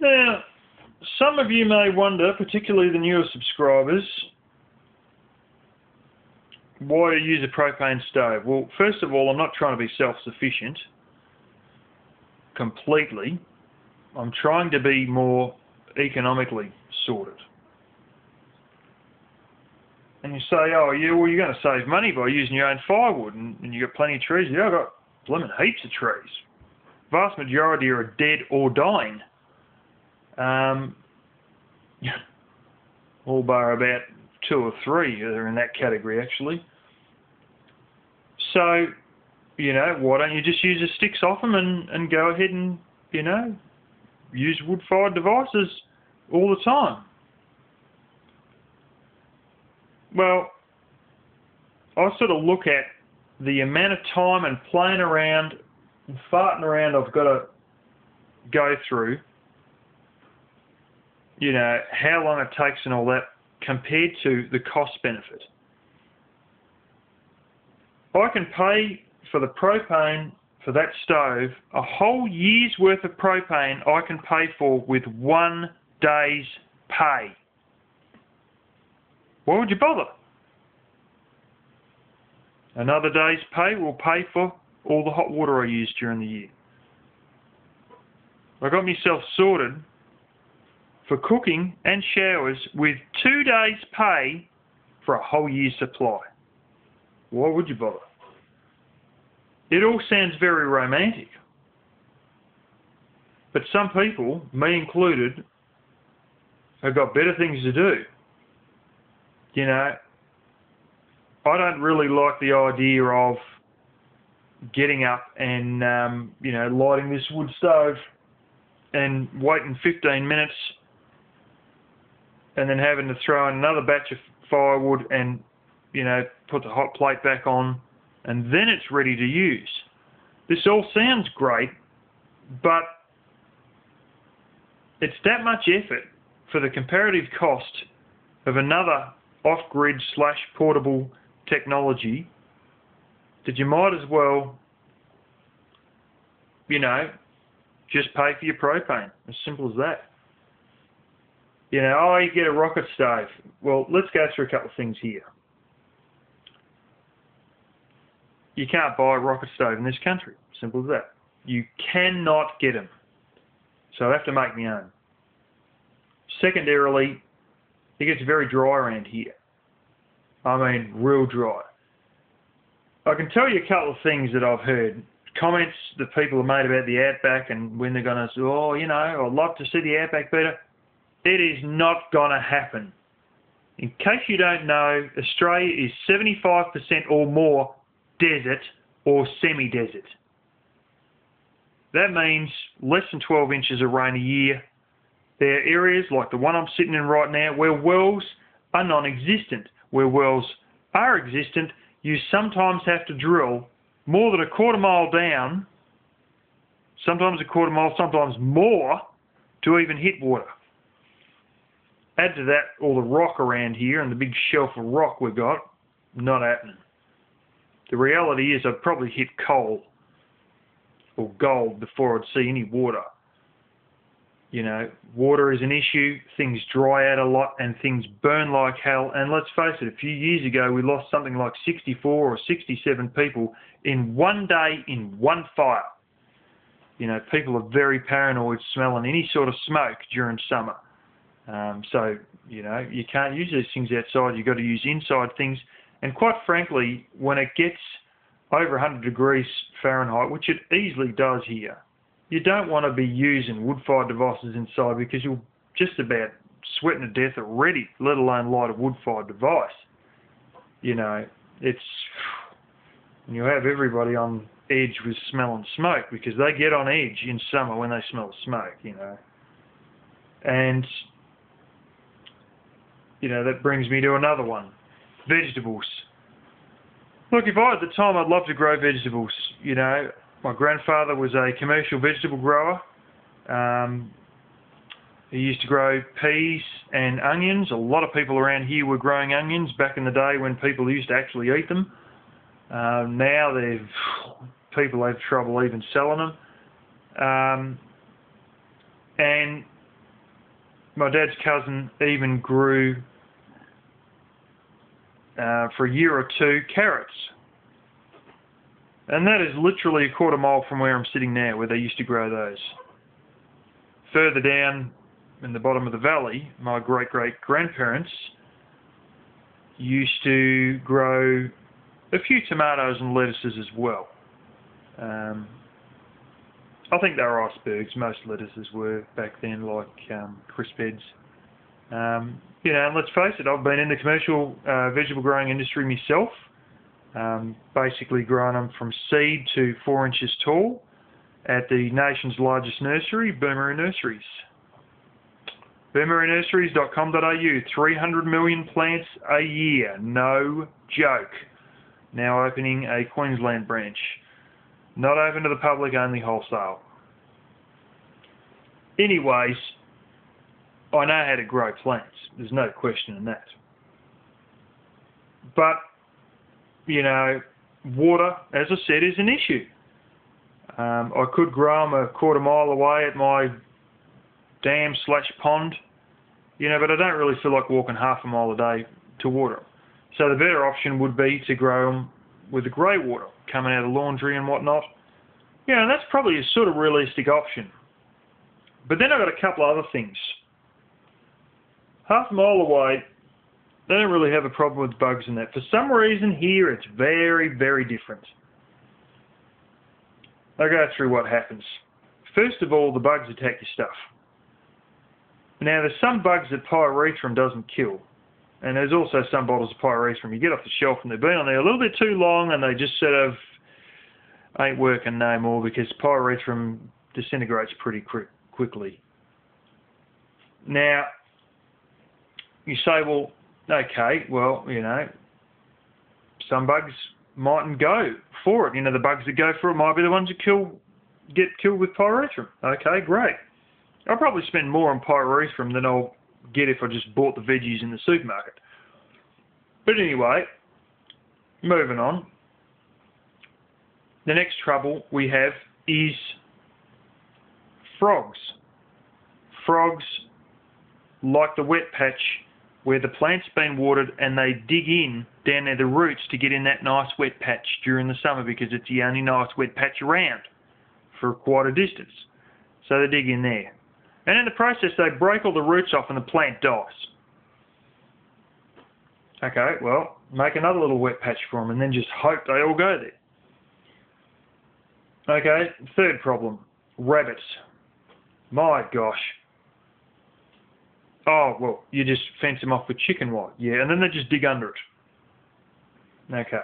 Now, some of you may wonder, particularly the newer subscribers, why I use a propane stove. Well, first of all, I'm not trying to be self-sufficient completely. I'm trying to be more economically sorted. And you say, oh yeah, well, you're going to save money by using your own firewood, and you've got plenty of trees. Yeah, I've got blooming heaps of trees. Vast majority are dead or dying. All bar about 2 or 3 are in that category, actually. So, you know, why don't you just use the sticks off them and go ahead and, you know, use wood-fired devices all the time? Well, I sort of look at the amount of time and playing around and farting around I've got to go through, you know, how long it takes and all that, compared to the cost benefit. I can pay for the propane for that stove, a whole year's worth of propane I can pay for with 1 day's pay. Why would you bother? Another day's pay will pay for all the hot water I use during the year. I got myself sorted for cooking and showers with 2 days' pay for a whole year's supply. Why would you bother? It all sounds very romantic. But some people, me included, have got better things to do. You know, I don't really like the idea of getting up and, you know, lighting this wood stove and waiting 15 minutes and then having to throw in another batch of firewood and, you know, put the hot plate back on, and then it's ready to use. This all sounds great, but it's that much effort for the comparative cost of another off-grid / portable technology that you might as well, you know, just pay for your propane. As simple as that. You know, oh, you get a rocket stove. Well, let's go through a couple of things here. You can't buy a rocket stove in this country. Simple as that. You cannot get them. So I have to make my own. Secondarily, it gets very dry around here. I mean, real dry. I can tell you a couple of things that I've heard. Comments that people have made about the Outback and when they're going to say, oh, you know, I'd love to see the Outback better. It is not going to happen. In case you don't know, Australia is 75% or more desert or semi-desert. That means less than 12 inches of rain a year. There are areas like the one I'm sitting in right now where wells are non-existent. Where wells are existent, you sometimes have to drill more than a quarter mile down, sometimes a quarter mile, sometimes more, to even hit water. Add to that all the rock around here and the big shelf of rock we've got, not happening. The reality is I'd probably hit coal or gold before I'd see any water. You know, water is an issue, things dry out a lot and things burn like hell. And let's face it, a few years ago we lost something like 64 or 67 people in one day in one fire. You know, people are very paranoid smelling any sort of smoke during summer. So, you know, you can't use these things outside, you've got to use inside things. And quite frankly, when it gets over 100 degrees Fahrenheit, which it easily does here, you don't want to be using wood-fired devices inside because you'll just about sweating to death already, let alone light a wood-fired device. You know, it's... And you'll have everybody on edge with smelling smoke because they get on edge in summer when they smell smoke, you know. And, you know, that brings me to another one. Vegetables. Look, if I had the time, I'd love to grow vegetables. You know, my grandfather was a commercial vegetable grower. He used to grow peas and onions. A lot of people around here were growing onions back in the day when people used to actually eat them. Now people have trouble even selling them. And my dad's cousin even grew, for a year or two, carrots. And that is literally a quarter mile from where I'm sitting now, where they used to grow those. Further down in the bottom of the valley, my great-great-grandparents used to grow a few tomatoes and lettuces as well. I think they were icebergs. Most lettuces were back then, like crisp heads. You know, and let's face it, I've been in the commercial vegetable growing industry myself. Basically growing them from seed to 4 inches tall at the nation's largest nursery, Boomerang Nurseries. BoomerangNurseries.com.au, 300 million plants a year, no joke. Now opening a Queensland branch. Not open to the public, only wholesale. Anyways, I know how to grow plants. There's no question in that. But, you know, water, as I said, is an issue. I could grow them a quarter mile away at my dam/pond, you know, but I don't really feel like walking half a mile a day to water them. So the better option would be to grow them with the grey water coming out of the laundry and whatnot. You know, that's probably a sort of realistic option. But then I've got a couple other things. Half a mile away, they don't really have a problem with bugs and that. For some reason here, it's very, very different. I'll go through what happens. First of all, the bugs attack your stuff. Now, there's some bugs that pyrethrum doesn't kill. And there's also some bottles of pyrethrum you get off the shelf and they've been on there a little bit too long and they just sort of ain't working no more because pyrethrum disintegrates pretty quickly. Now, you say, well, okay, well, you know, some bugs mightn't go for it. You know, the bugs that go for it might be the ones that get killed with pyrethrum. Okay, great. I'll probably spend more on pyrethrum than I'll get if I just bought the veggies in the supermarket. But anyway, moving on. The next trouble we have is frogs. Frogs like the wet patch where the plant's been watered and they dig in down near the roots to get in that nice wet patch during the summer because it's the only nice wet patch around for quite a distance. So they dig in there. And in the process they break all the roots off and the plant dies. Okay, well, make another little wet patch for them and then just hope they all go there. Okay, third problem, rabbits. My gosh. Oh, well, you just fence them off with chicken wire. Yeah, and then they just dig under it. Okay.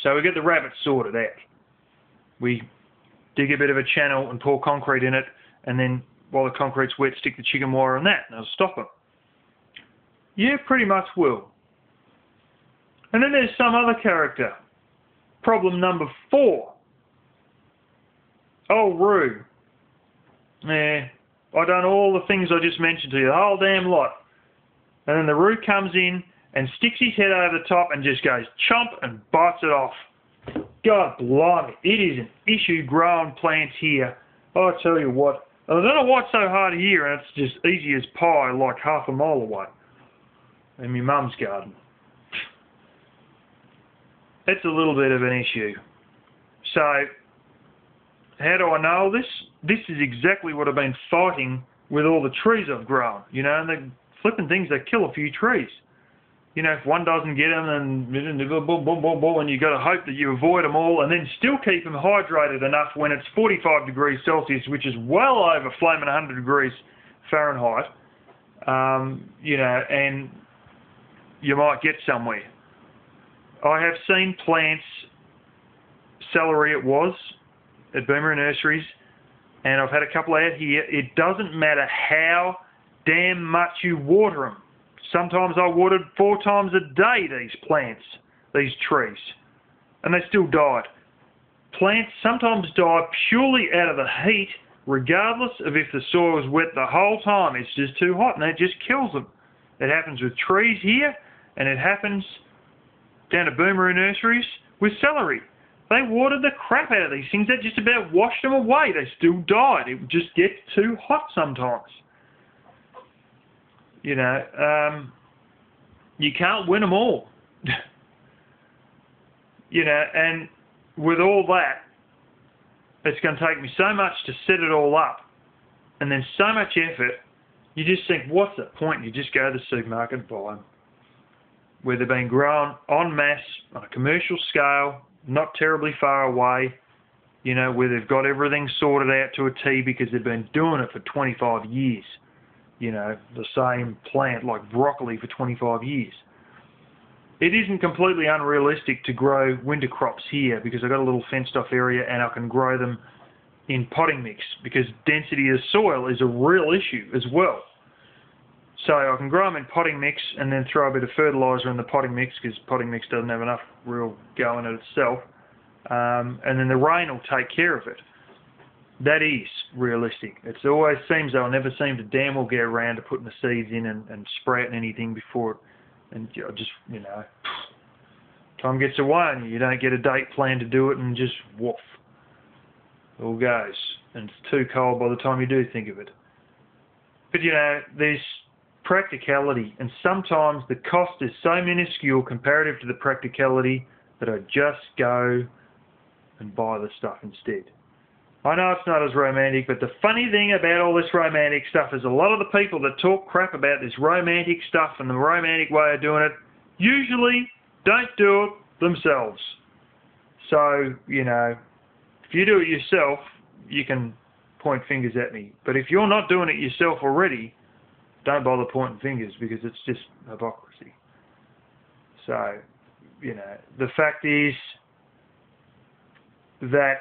So we get the rabbits sorted out. We dig a bit of a channel and pour concrete in it, and then while the concrete's wet, stick the chicken wire on that, and it'll stop them. Yeah, pretty much will. And then there's some other character. Problem number 4. Oh, Roo. Yeah, I've done all the things I just mentioned to you, the whole damn lot. And then the Roo comes in and sticks his head over the top and just goes chomp and bites it off. God blimey, it is an issue growing plants here. I tell you what, I don't know why it's so hard here and it's just easy as pie like half a mile away. In my mum's garden. It's a little bit of an issue. So, how do I know this? This is exactly what I've been fighting with all the trees I've grown. You know, and the flipping things, they kill a few trees. You know, if one doesn't get them, and you got to hope that you avoid them all, and then still keep them hydrated enough when it's 45 degrees Celsius, which is well over flaming 100 degrees Fahrenheit. You know, and you might get somewhere. I have seen plants, celery it was, at Boomerang Nurseries, and I've had a couple out here. It doesn't matter how damn much you water them. Sometimes I watered 4 times a day these plants, these trees, and they still died. Plants sometimes die purely out of the heat, regardless of if the soil is wet the whole time. It's just too hot, and it just kills them. It happens with trees here, and it happens down at Boomerang Nurseries with celery. They watered the crap out of these things. That just about washed them away. They still died. It just gets too hot sometimes. You know, you can't win them all. You know, and with all that, it's going to take me so much to set it all up, and then so much effort, you just think, what's the point? You just go to the supermarket and buy them. Where they've been grown en masse on a commercial scale, not terribly far away, you know, where they've got everything sorted out to a T because they've been doing it for 25 years. You know, the same plant like broccoli for 25 years. It isn't completely unrealistic to grow winter crops here because I've got a little fenced off area and I can grow them in potting mix because density of soil is a real issue as well. So I can grow them in potting mix and then throw a bit of fertiliser in the potting mix because potting mix doesn't have enough real go in it itself. And then the rain will take care of it. That is realistic. It always seems though I never seem to damn well get around to putting the seeds in and sprouting anything before it. And just, you know, time gets away and you don't get a date plan to do it and just woof. It all goes. And it's too cold by the time you do think of it. But, you know, there's practicality. And sometimes the cost is so minuscule comparative to the practicality that I just go and buy the stuff instead. I know it's not as romantic, but the funny thing about all this romantic stuff is a lot of the people that talk crap about this romantic stuff and the romantic way of doing it usually don't do it themselves. So, you know, if you do it yourself, you can point fingers at me. But if you're not doing it yourself already, don't bother pointing fingers because it's just hypocrisy. So, you know, the fact is that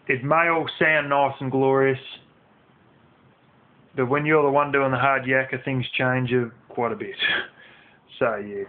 it may all sound nice and glorious, but when you're the one doing the hard yakka, things change quite a bit. So, yeah.